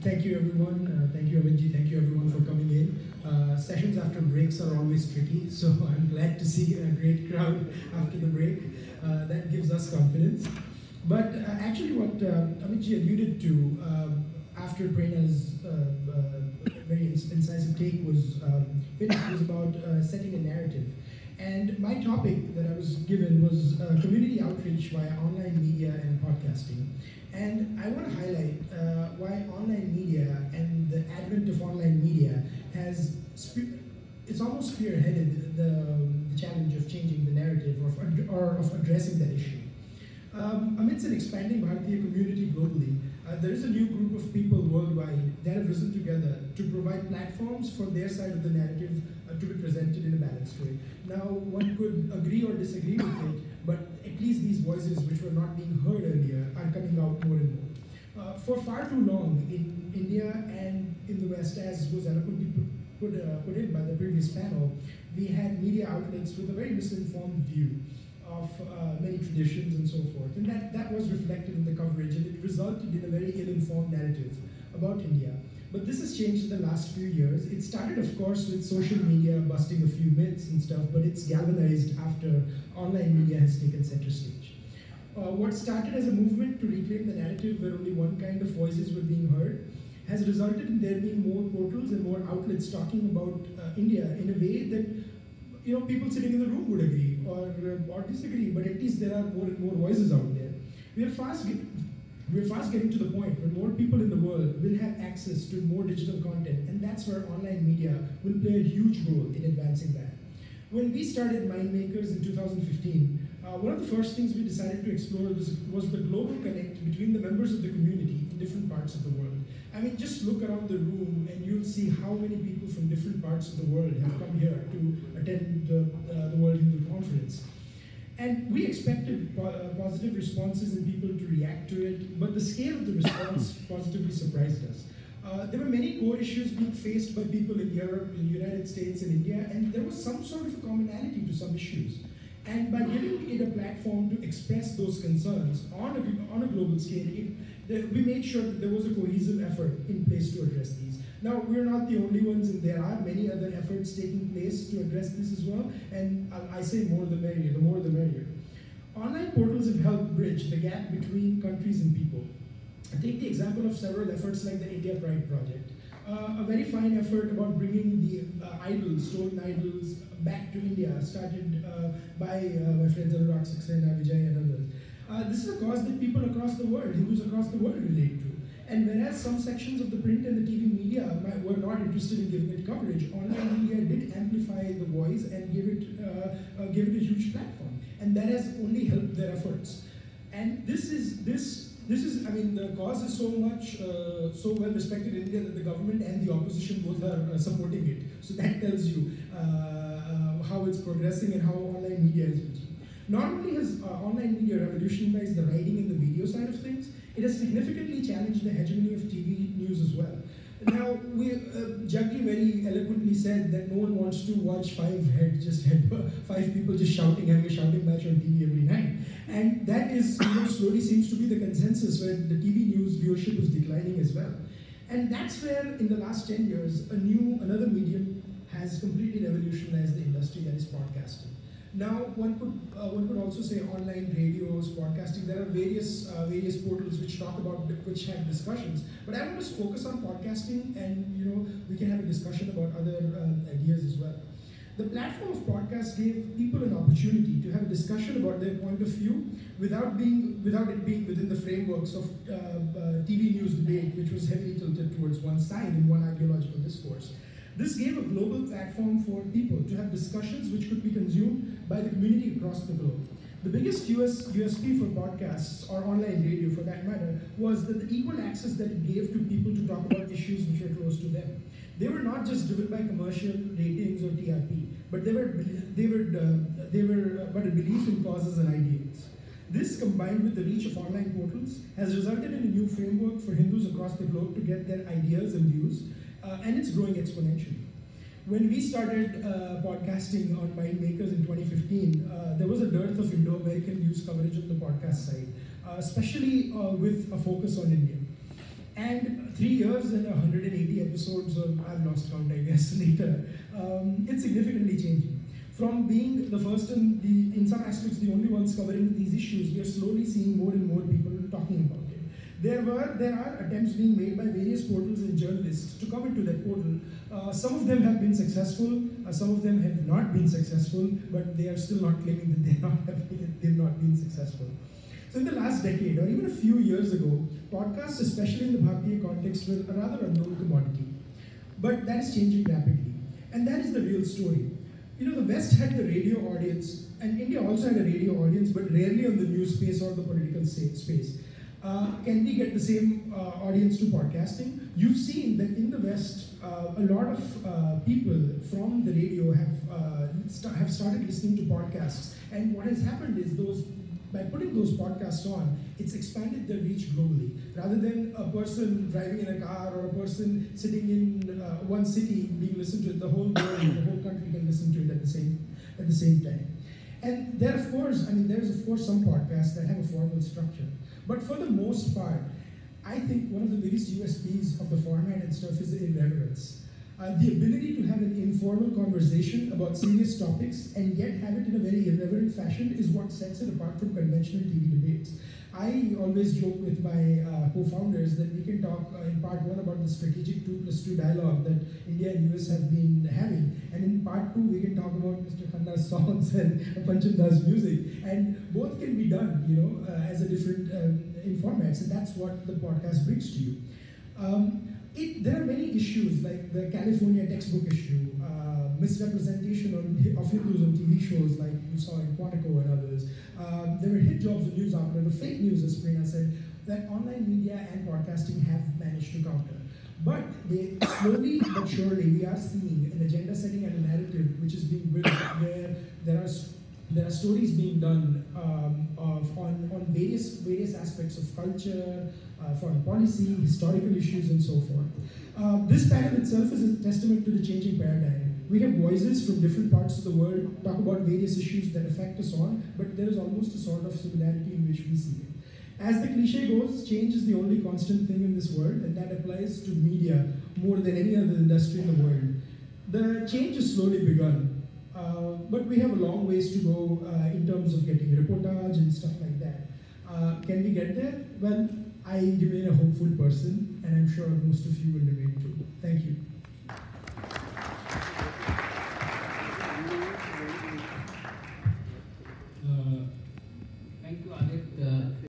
Thank you everyone. Thank you Avinji. Thank you everyone for coming in. Sessions after breaks are always tricky, so I'm glad to see a great crowd after the break. That gives us confidence. But actually what Avinji alluded to after Prerna's very incisive take was finished was about setting a narrative. And my topic that I was given was community outreach via online media and podcasting. And I want to highlight why online media and the advent of online media has, it's almost spearheaded the challenge of changing the narrative or of addressing that issue. Amidst an expanding Bharatiya community globally, there is a new group of people worldwide that have risen together to provide platforms for their side of the narrative to be presented in a balanced way. Now, one could agree or disagree with it, but at least these voices which were not being heard earlier are coming out more and more. For far too long in India and in the West, as was eloquently put in by the previous panel, we had media outlets with a very misinformed view of many traditions and so forth. And that was reflected in the coverage, and it resulted in a very ill-informed narrative about India. But this has changed in the last few years. It started, of course, with social media busting a few myths and stuff, but it's galvanized after online media has taken center stage. What started as a movement to reclaim the narrative where only one kind of voices were being heard has resulted in there being more portals and more outlets talking about India in a way that people sitting in the room would agree or disagree, but at least there are more and more voices out there. We're fast getting to the point where more people in the world will have access to more digital content, and that's where online media will play a huge role in advancing that. When we started Mind Makers in 2015, one of the first things we decided to explore was the global connect between the members of the community in different parts of the world. I mean, just look around the room and you'll see how many people from different parts of the world have come here to attend the World Hindu Conference. And we expected positive responses and people to react to it, but the scale of the response positively surprised us. There were many core issues being faced by people in Europe, in the United States, and India, and there was some sort of a commonality to some issues. And by giving it a platform to express those concerns on a global scale, we made sure that there was a cohesive effort in place to address these. Now, we're not the only ones, and there are many other efforts taking place to address this as well, and I say more the merrier, the more the merrier. Online portals have helped bridge the gap between countries and people. Take the example of several efforts like the India Pride Project. A very fine effort about bringing the idols, stolen idols, back to India, started by my friends Anurag Saxena, Vijay, and others. This is a cause that people across the world, Hindus across the world, relate to. And whereas some sections of the print and the TV media were not interested in giving it coverage, online media did amplify the voice and give it a huge platform. And that has only helped their efforts. And this is, I mean, the cause is so well respected in India that the government and the opposition both are supporting it. So that tells you how it's progressing and how online media is reaching. Not only has online media revolutionized the writing and the video side of things, it has significantly challenged the hegemony of TV news as well. Now, Jaggi very eloquently said that no one wants to watch five people just shouting, having a shouting match on TV every night. And that is, slowly seems to be the consensus where the TV news viewership is declining as well. And that's where, in the last 10 years, another medium has completely revolutionized the industry, that is podcasting. Now, one could also say online radios, podcasting. There are various portals which have discussions. But I want to focus on podcasting, and we can have a discussion about other ideas as well. The platform of podcast gave people an opportunity to have a discussion about their point of view without it being within the frameworks of TV news debate, which was heavily tilted towards one side in one ideological discourse. This gave a global platform for people to have discussions which could be consumed by the community across the globe. The biggest USP for podcasts, or online radio for that matter, was that the equal access that it gave to people to talk about issues which were close to them. They were not just driven by commercial ratings or TRP, but they were but a belief in causes and ideals. This, combined with the reach of online portals, has resulted in a new framework for Hindus across the globe to get their ideas and views, and it's growing exponentially. When we started podcasting on Mind Makers in 2015, there was a dearth of Indo-American news coverage on the podcast side, especially with a focus on India. And 3 years and 180 episodes, or I've lost count, I guess, later, it's significantly changing. From being the first and in some aspects the only ones covering these issues, we are slowly seeing more and more people talking about it. There are attempts being made by various portals and journalists to come into that portal. Some of them have been successful, some of them have not been successful, but they are still not claiming that they've not been successful. So in the last decade, or even a few years ago, podcasts, especially in the Bharatiya context, were a rather unknown commodity. But that is changing rapidly. And that is the real story. You know, the West had the radio audience, and India also had a radio audience, but rarely on the news space or the political space. Can we get the same audience to podcasting? You've seen that in the West, a lot of people from the radio have started listening to podcasts. And what has happened is by putting those podcasts on, it's expanded their reach globally. Rather than a person driving in a car or a person sitting in one city being listened to it, the whole world, the whole country can listen to it at the same time. And there's of course some podcasts that have a formal structure. But for the most part, I think one of the biggest USPs of the format and stuff is the irreverence. The ability to have an informal conversation about serious topics and yet have it in a very irreverent fashion is what sets it apart from conventional TV debates. I always joke with my co-founders that we can talk in part one about the strategic 2+2 dialogue that India and US have been having, and in part two we can talk about Mr. Khanna's songs and Pancham Das music, and both can be done, as a different in formats, and that's what the podcast brings to you. There are many issues like the California textbook issue, misrepresentation of Hindus on TV shows like you saw in Quantico and others. There were hit jobs of news outlet, or fake news, as Prerna said, that online media and podcasting have managed to counter. But they slowly but surely we are seeing an agenda setting and a narrative which is being built where there are stories being done on various aspects of culture, foreign policy, historical issues, and so forth. This panel itself is a testament to the changing paradigm. We have voices from different parts of the world talk about various issues that affect us all, but there is almost a sort of similarity in which we see it. As the cliche goes, change is the only constant thing in this world, and that applies to media more than any other industry in the world. The change has slowly begun. But we have a long ways to go in terms of getting reportage and stuff like that. Can we get there? Well, I remain a hopeful person, and I'm sure most of you will remain too. Thank you.